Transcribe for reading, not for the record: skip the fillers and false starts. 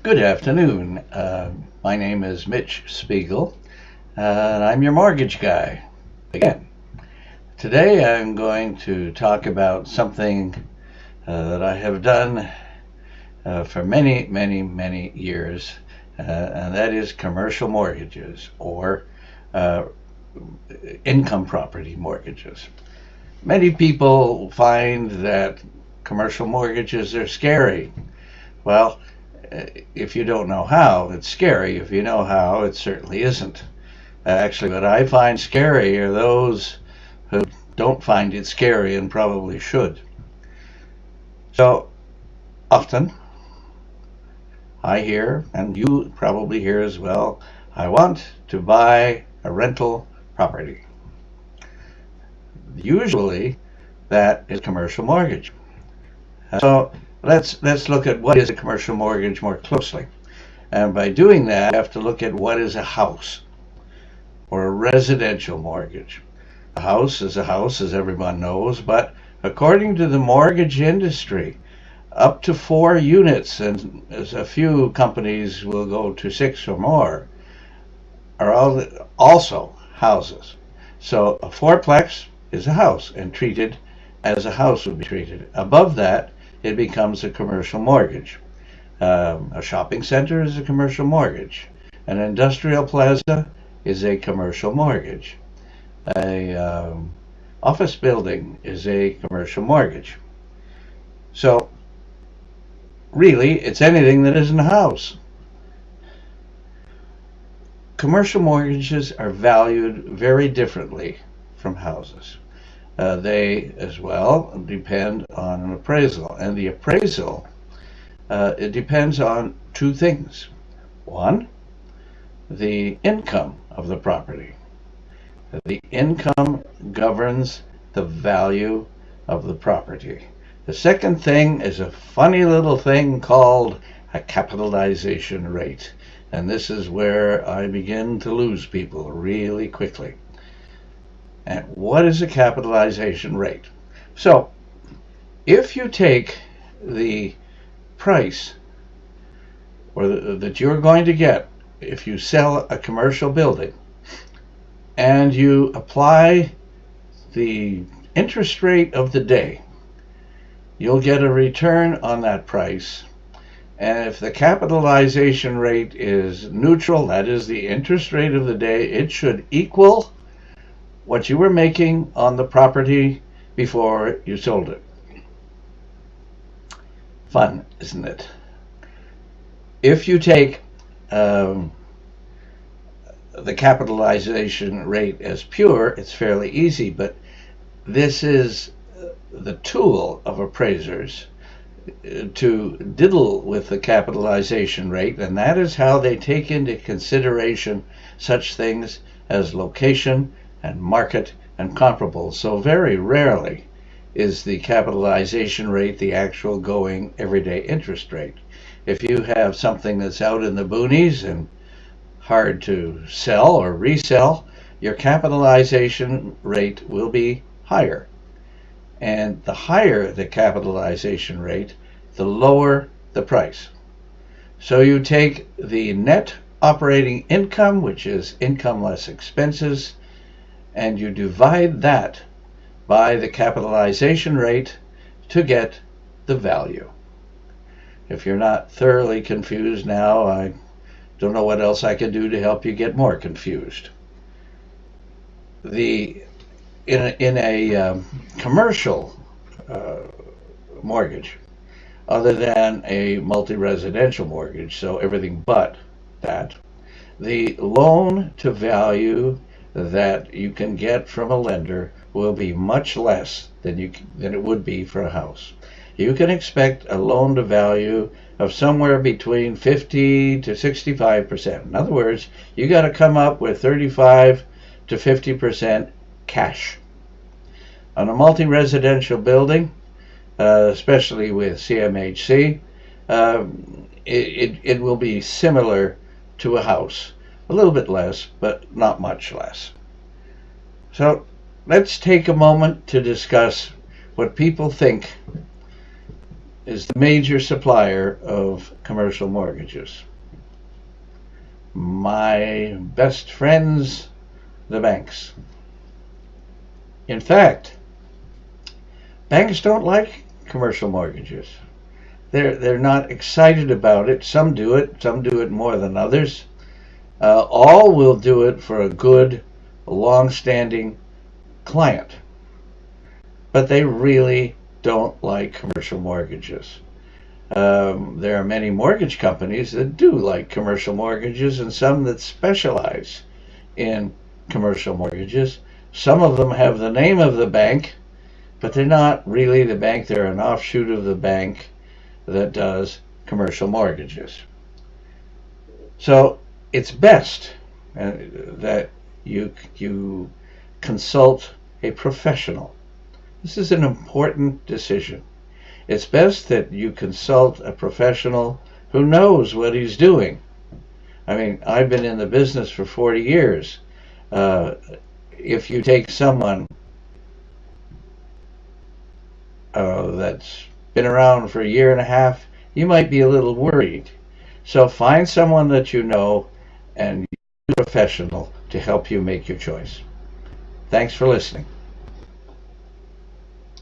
Good afternoon. My name is Mitch Spiegel, and I'm your mortgage guy again. Today I'm going to talk about something that I have done for many, many, many years, and that is commercial mortgages or uh, income property mortgages. Many people find that commercial mortgages are scary. Well, if you don't know how, it's scary. If you know how, it certainly isn't. Actually, what I find scary are those who don't find it scary and probably should. So often I hear, and you probably hear as well, I want to buy a rental property. Usually that is commercial mortgage. So let's look at what is a commercial mortgage more closely. And by doing that, you have to look at what is a house or a residential mortgage. A house is a house, as everyone knows, but according to the mortgage industry, up to 4 units, and as a few companies will go to 6 or more, are also houses. So a fourplex is a house and treated as a house would be treated. Above that, it becomes a commercial mortgage. A shopping center is a commercial mortgage. An industrial plaza is a commercial mortgage. A office building is a commercial mortgage. So really, it's anything that isn't a house. Commercial mortgages are valued very differently from houses. They as well depend on an appraisal, and the appraisal it depends on two things. One, the income of the property. The income governs the value of the property. The second thing is a funny little thing called a capitalization rate, and this is where I begin to lose people really quickly. And what is a capitalization rate? So if you take the price that you're going to get if you sell a commercial building and you apply the interest rate of the day, you'll get a return on that price. And if the capitalization rate is neutral, that is the interest rate of the day, it should equal what you were making on the property before you sold it. Fun, isn't it? If you take the capitalization rate as pure, it's fairly easy, but this is the tool of appraisers to diddle with the capitalization rate, and that is how they take into consideration such things as location and market and comparables. So very rarely is the capitalization rate the actual going everyday interest rate. If you have something that's out in the boonies and hard to sell or resell, your capitalization rate will be higher. And the higher the capitalization rate, the lower the price. So you take the net operating income, which is income less expenses, and you divide that by the capitalization rate to get the value. If you're not thoroughly confused now, I don't know what else I can do to help you get more confused. In a commercial mortgage, other than a multi-residential mortgage, so everything but that, the loan to value that you can get from a lender will be much less than it would be for a house. You can expect a loan to value of somewhere between 50 to 65%. In other words, you got to come up with 35 to 50% cash. On a multi-residential building, especially with CMHC, it will be similar to a house. A little bit less, but not much less. So let's take a moment to discuss what people think is the major supplier of commercial mortgages. My best friends, the banks. In fact, banks don't like commercial mortgages. They're not excited about it. Some do it more than others. All will do it for a good, long-standing client. But they really don't like commercial mortgages. There are many mortgage companies that do like commercial mortgages and some that specialize in commercial mortgages. Some of them have the name of the bank, but they're not really the bank. They're an offshoot of the bank that does commercial mortgages. So it's best that you consult a professional. This is an important decision. It's best that you consult a professional who knows what he's doing. I mean, I've been in the business for 40 years. If you take someone that's been around for a year and a half, you might be a little worried. So find someone that you know and use a professional to help you make your choice. Thanks for listening.